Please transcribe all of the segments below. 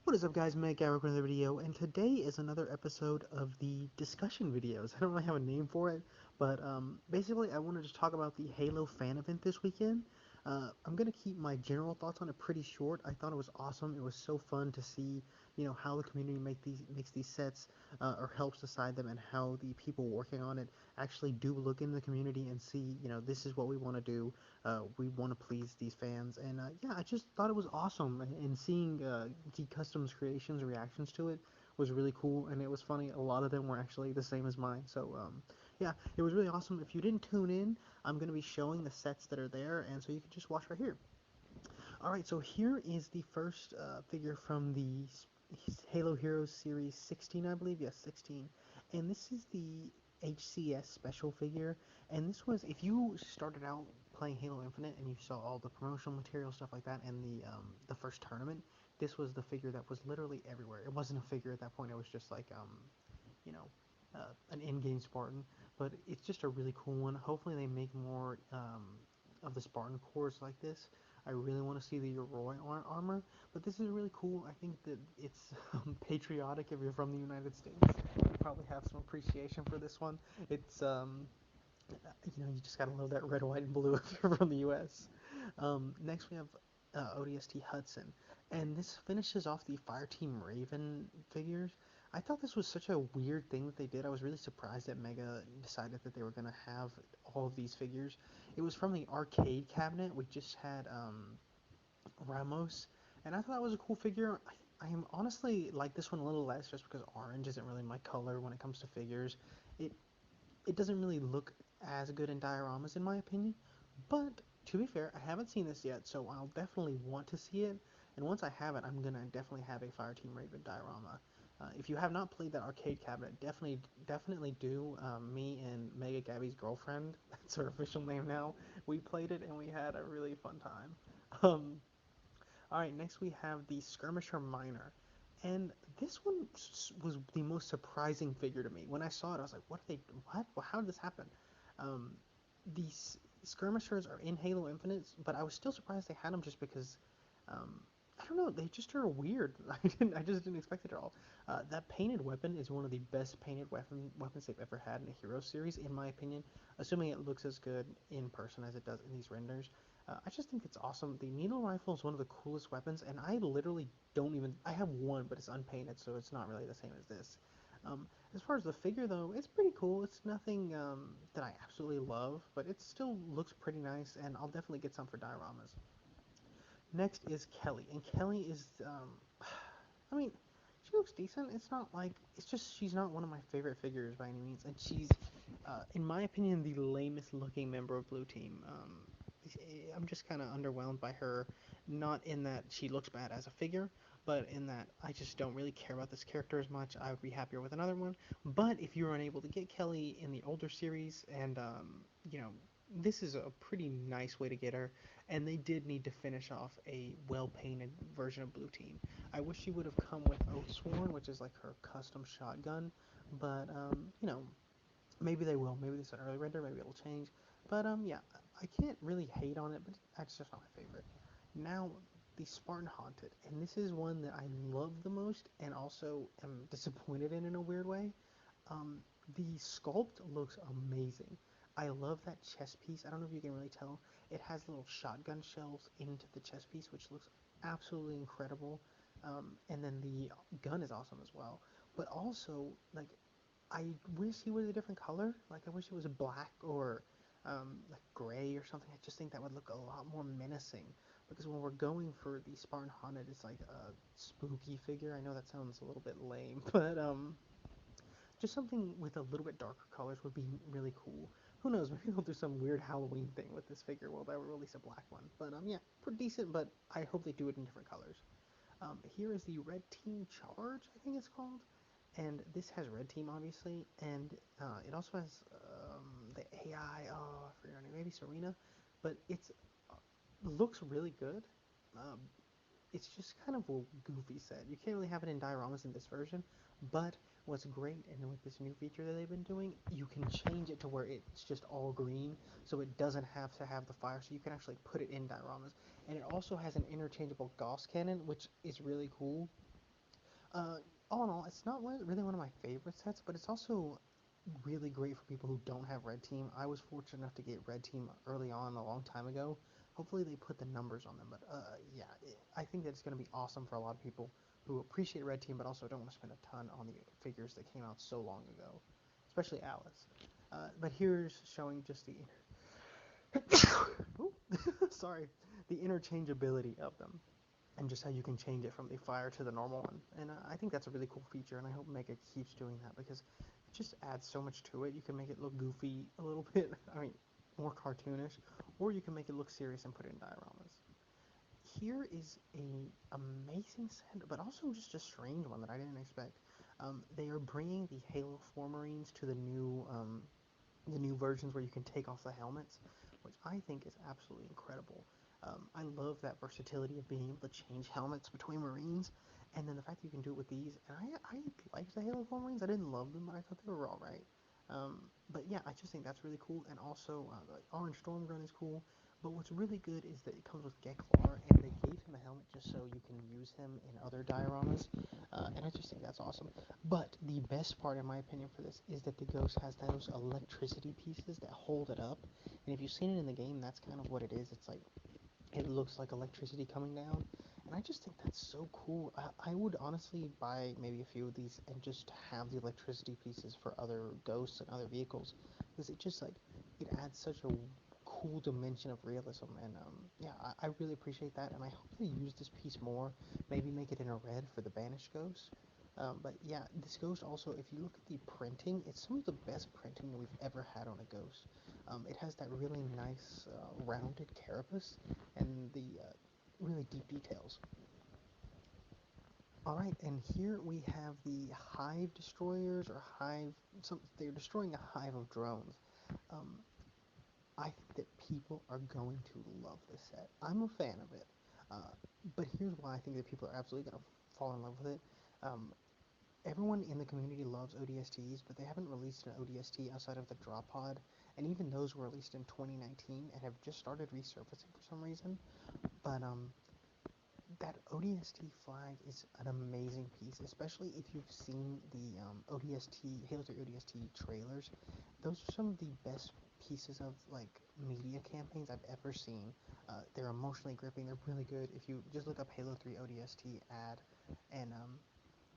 What is up, guys? Meg Garrick with another video, and today is another episode of the discussion videos. I don't really have a name for it, but basically I wanted to talk about the Halo fan event this weekend. I'm gonna keep my general thoughts on it pretty short. I thought it was awesome. It was so fun to see, how the community makes these sets, or helps decide them, and how the people working on it actually do look into the community and see, this is what we want to do. We want to please these fans, and yeah, I just thought it was awesome. And seeing the customs creations reactions to it was really cool, and it was funny. A lot of them were actually the same as mine. So yeah, it was really awesome. If you didn't tune in, I'm going to be showing the sets that are there, and so you can just watch right here. Alright, so here is the first figure from the Halo Heroes Series 16, I believe. Yes, 16. And this is the HCS special figure. And this was, if you started out playing Halo Infinite and you saw all the promotional material, stuff like that, and the first tournament, this was the figure that was literally everywhere. It wasn't a figure at that point, it was just like, you know, an in-game Spartan. But it's just a really cool one. Hopefully they make more of the Spartan cores like this. I really want to see the Roy armor, but this is really cool. I think that it's patriotic if you're from the United States. You probably have some appreciation for this one. It's you just gotta love that red, white, and blue if you're from the U.S. Next we have ODST Hudson, and this finishes off the Fireteam Raven figures. I thought this was such a weird thing that they did. I was really surprised that Mega decided that they were gonna have all of these figures. It was from the arcade cabinet. We just had Ramos, and I thought that was a cool figure. I am honestly like this one a little less just because orange isn't really my color when it comes to figures. It it doesn't really look as good in dioramas in my opinion, but to be fair, I haven't seen this yet, so I'll definitely want to see it. And once I have it, I'm gonna definitely have a Fireteam Raven diorama. If you have not played that arcade cabinet, definitely do. Me and Mega Gabby's girlfriend, that's her official name now, we played it and we had a really fun time. Um, Alright, next we have the Skirmisher Miner. And this one was the most surprising figure to me. When I saw it, I was like, what? Well, how did this happen? Um, these skirmishers are in Halo Infinite, but I was still surprised they had them just because, um, I don't know, they just are weird. I just didn't expect it at all. That painted weapon is one of the best painted weapons they've ever had in a Hero series, in my opinion, assuming it looks as good in person as it does in these renders. I just think it's awesome. The needle rifle is one of the coolest weapons, and I literally don't even. I have one, but it's unpainted, so it's not really the same as this. As far as the figure, though, it's pretty cool. It's nothing that I absolutely love, but it still looks pretty nice, and I'll definitely get some for dioramas. Next is Kelly, and Kelly is, I mean, she looks decent. It's not like it's just she's not one of my favorite figures by any means, and she's, in my opinion, the lamest looking member of Blue Team. I'm just kind of underwhelmed by her, not in that she looks bad as a figure, but in that I just don't really care about this character as much. I would be happier with another one. But if you were unable to get Kelly in the older series, and you know, this is a pretty nice way to get her, and they did need to finish off a well-painted version of Blue Team. I wish she would have come with Oathsworn, which is like her custom shotgun, but maybe they will. Maybe this is an early render. Maybe it'll change. But yeah, I can't really hate on it, but that's just not my favorite. Now, the Spartan Haunted, and this is one that I love the most, and also am disappointed in a weird way. Um, the sculpt looks amazing. I love that chest piece. I don't know if you can really tell. It has little shotgun shells into the chest piece, which looks absolutely incredible. And then the gun is awesome as well. But also, like, I wish he was a different color. Like, I wish it was black or like gray or something. I just think that would look a lot more menacing. Because when we're going for the Spartan Haunted, it's like a spooky figure. I know that sounds a little bit lame, but just something with a little bit darker colors would be really cool. Who knows? Maybe they'll do some weird Halloween thing with this figure. Well, they will release a black one. But yeah, pretty decent. But I hope they do it in different colors. Here is the Red Team Charge, I think it's called, and this has Red Team obviously, and it also has the AI. Oh, I forget her name. Maybe Serena, but it's looks really good. Um, it's just kind of a goofy set. You can't really have it in dioramas in this version, but what's great, and with this new feature that they've been doing, you can change it to where it's just all green, so it doesn't have to have the fire, so you can actually put it in dioramas. And it also has an interchangeable Gauss cannon, which is really cool. Uh, all in all, it's not really one of my favorite sets, but it's also really great for people who don't have Red Team. I was fortunate enough to get Red Team early on a long time ago. Hopefully they put the numbers on them, but yeah, I think that it's going to be awesome for a lot of people who appreciate Red Team, but also don't want to spend a ton on the figures that came out so long ago, especially Alice. But here's showing just the sorry, the interchangeability of them, and just how you can change it from the fire to the normal one. And I think that's a really cool feature, and I hope Mega keeps doing that because it just adds so much to it. You can make it look goofy a little bit, I mean, more cartoonish, or you can make it look serious and put it in dioramas. Here is a amazing set, but also just a strange one that I didn't expect. They are bringing the Halo 4 Marines to the new versions where you can take off the helmets, which I think is absolutely incredible. I love that versatility of being able to change helmets between Marines, and then the fact that you can do it with these. And I liked the Halo 4 Marines. I didn't love them, but I thought they were alright. But yeah, I just think that's really cool. And also, the Orange Storm Gun is cool. But what's really good is that it comes with Geklar, and they gave him a helmet just so you can use him in other dioramas. And I just think that's awesome. But the best part, in my opinion, for this is that the Ghost has those electricity pieces that hold it up. And if you've seen it in the game, that's kind of what it is. It's like, it looks like electricity coming down. And I just think that's so cool. I would honestly buy maybe a few of these and just have the electricity pieces for other Ghosts and other vehicles. Because it just, like, it adds such a cool dimension of realism. And yeah, I really appreciate that. And I hope they use this piece more. Maybe make it in a red for the banished Ghost. But yeah, this Ghost also, if you look at the printing, it's some of the best printing that we've ever had on a Ghost. It has that really nice rounded carapace and the really deep details. Alright, and here we have the Hive Destroyers, or Hive, they're destroying a hive of drones. Um, I think that people are going to love this set. I'm a fan of it. Uh, but here's why I think that people are absolutely going to fall in love with it. Um, Everyone in the community loves ODSTs, but they haven't released an ODST outside of the drop pod, and even those were released in 2019 and have just started resurfacing for some reason. But that ODST flag is an amazing piece, especially if you've seen the ODST Halo 3 ODST trailers. Those are some of the best pieces of like media campaigns I've ever seen. They're emotionally gripping. They're really good. If you just look up Halo 3 ODST ad, and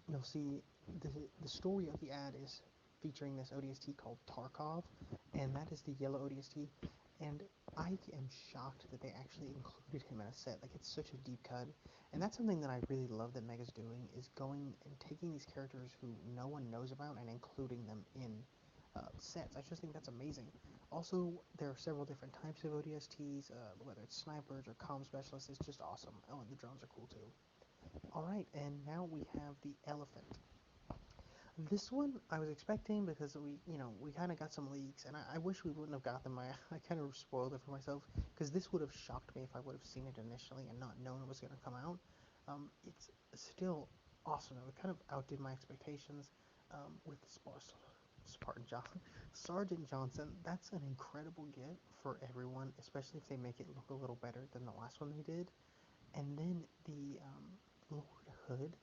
you'll see the the story of the ad is featuring this ODST called Tarkov, and that is the yellow ODST. And I am shocked that they actually included him in a set. Like, it's such a deep cut, and that's something that I really love that Mega's doing, is going and taking these characters who no one knows about and including them in sets. I just think that's amazing. Also, there are several different types of ODSTs, whether it's snipers or comm specialists. It's just awesome. Oh, and the drones are cool too. Alright, and now we have the elephant. This one I was expecting because we kind of got some leaks, and I wish we wouldn't have got them. I kind of spoiled it for myself because this would have shocked me if I would have seen it initially and not known it was going to come out. It's still awesome. It kind of outdid my expectations with Spartan Johnson. Sergeant Johnson, that's an incredible get for everyone, especially if they make it look a little better than the last one they did. And then the Lord Hood,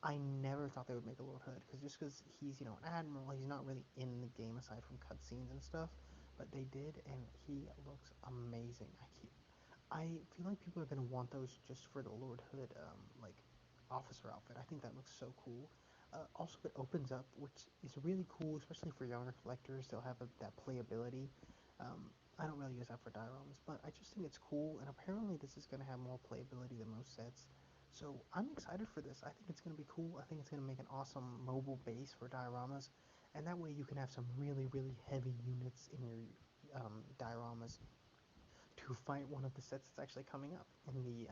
I never thought they would make a Lord Hood, because he's, an admiral, he's not really in the game aside from cutscenes and stuff, but they did, and he looks amazing. I feel like people are going to want those just for the Lord Hood, like, officer outfit. I think that looks so cool. Also, it opens up, which is really cool, especially for younger collectors. They'll have that playability. I don't really use that for dioramas, but I just think it's cool, and apparently this is going to have more playability than most sets. So I'm excited for this. I think it's going to be cool. I think it's going to make an awesome mobile base for dioramas, and that way you can have some really, really heavy units in your dioramas to fight one of the sets that's actually coming up in the,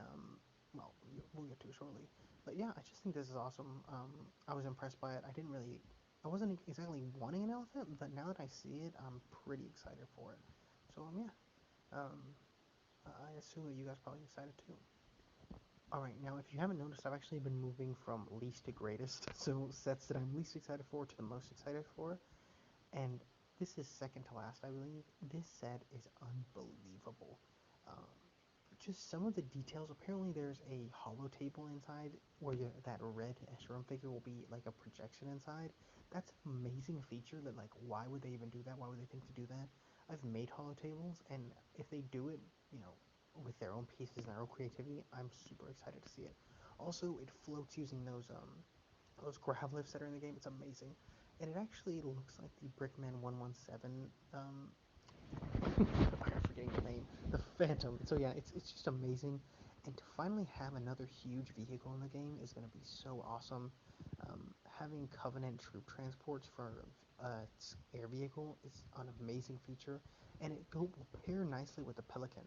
well, we'll get to it shortly. But yeah, I just think this is awesome. I was impressed by it. I wasn't exactly wanting an elephant, but now that I see it, I'm pretty excited for it. So, yeah, um, I assume that you guys are probably excited too. Alright, now if you haven't noticed, I've actually been moving from least to greatest, so sets that I'm least excited for to the most excited for, and this is second to last, I believe. This set is unbelievable. Um, just some of the details. Apparently, there's a hollow table inside where that red Esheron figure will be like a projection inside. That's an amazing feature. That like, why would they even do that? Why would they think to do that? I've made hollow tables, and if they do it, you know, with their own pieces and their own creativity, I'm super excited to see it. Also, it floats using those grav lifts that are in the game. It's amazing, and it actually looks like the Brickman 117 I'm forgetting the name, the Phantom. So yeah, it's just amazing, and to finally have another huge vehicle in the game is going to be so awesome. Having Covenant troop transports for air vehicle is an amazing feature, and it will pair nicely with the Pelican.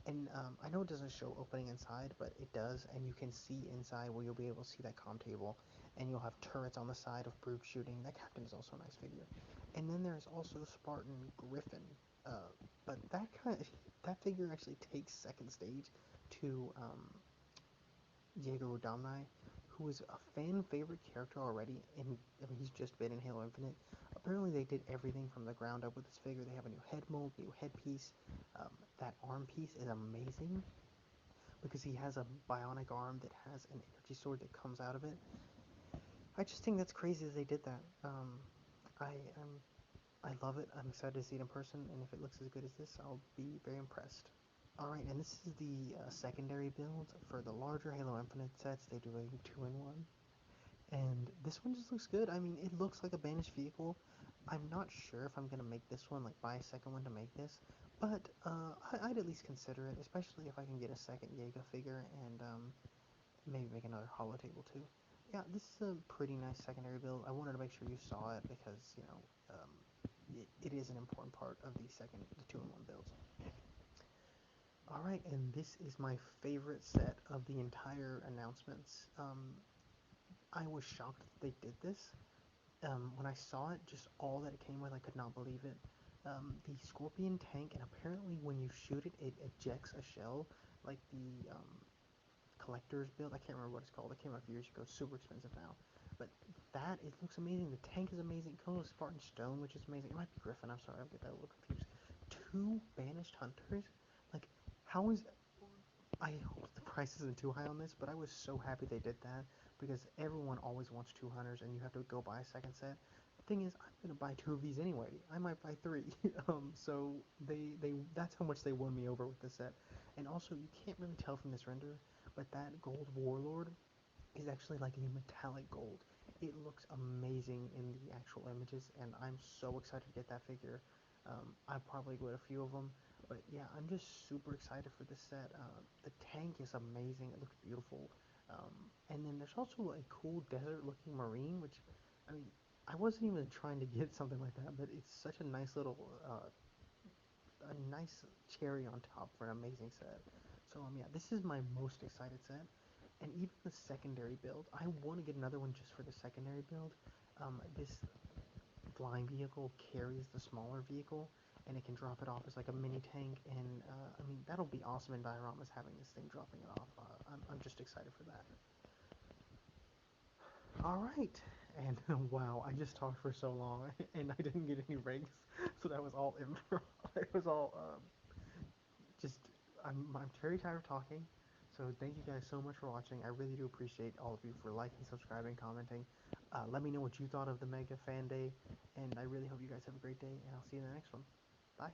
And I know it doesn't show opening inside, but it does, and you can see inside where you'll be able to see that comm table, and you'll have turrets on the side of brute shooting. That captain is also a nice figure. And then there's also Spartan Griffin, uh, but that figure actually takes second stage to Diego Rodamni, who is a fan favorite character already, and I mean, he's just been in Halo Infinite. Apparently, they did everything from the ground up with this figure. They have a new head mold, new headpiece. That arm piece is amazing because he has a bionic arm that has an energy sword that comes out of it. I just think that's crazy that they did that. I am I love it. I'm excited to see it in person, and if it looks as good as this, I'll be very impressed. Alright, and this is the secondary build for the larger Halo Infinite sets. They do a 2-in-1, and this one just looks good. I mean, it looks like a banished vehicle. I'm not sure if I'm going to make this one, like buy a second one to make this, but I'd at least consider it, especially if I can get a second Jaeger figure and maybe make another holo table too. Yeah, this is a pretty nice secondary build. I wanted to make sure you saw it because, you know, it is an important part of the 2-in-1 builds. Alright, and this is my favorite set of the entire announcements. I was shocked that they did this. When I saw it, just all that it came with, I could not believe it. The Scorpion tank, and apparently when you shoot it, it ejects a shell, like the collector's build. I can't remember what it's called. It came out a few years ago. It's super expensive now. But it looks amazing. The tank is amazing. It comes with Spartan Stone, which is amazing. It might be Griffin. I'm sorry, I get that a little confused. Two banished hunters? Like, how is... I hope the price isn't too high on this, but I was so happy they did that, because everyone always wants two hunters, and you have to go buy a second set. The thing is, I'm going to buy two of these anyway. I might buy three. So that's how much they won me over with this set. And also, you can't really tell from this render, but that gold warlord is actually like a metallic gold. It looks amazing in the actual images, and I'm so excited to get that figure. I'll probably get a few of them, but yeah, I'm just super excited for this set. The tank is amazing. It looks beautiful. And then there's also a cool desert-looking marine, which, I mean, I wasn't even trying to get something like that, but it's such a nice little, a nice cherry on top for an amazing set. So yeah, this is my most excited set, and even the secondary build. I want to get another one just for the secondary build. This flying vehicle carries the smaller vehicle, and it can drop it off as like a mini tank. And I mean, that'll be awesome in dioramas, having this thing dropping it off. I'm just excited for that. All right, and wow, I just talked for so long, and I didn't get any ranks, so that was all improv. It was all just I'm very tired of talking. So thank you guys so much for watching. I really do appreciate all of you for liking, subscribing, commenting. Let me know what you thought of the Mega Fan Day, and I really hope you guys have a great day, and I'll see you in the next one. Bye.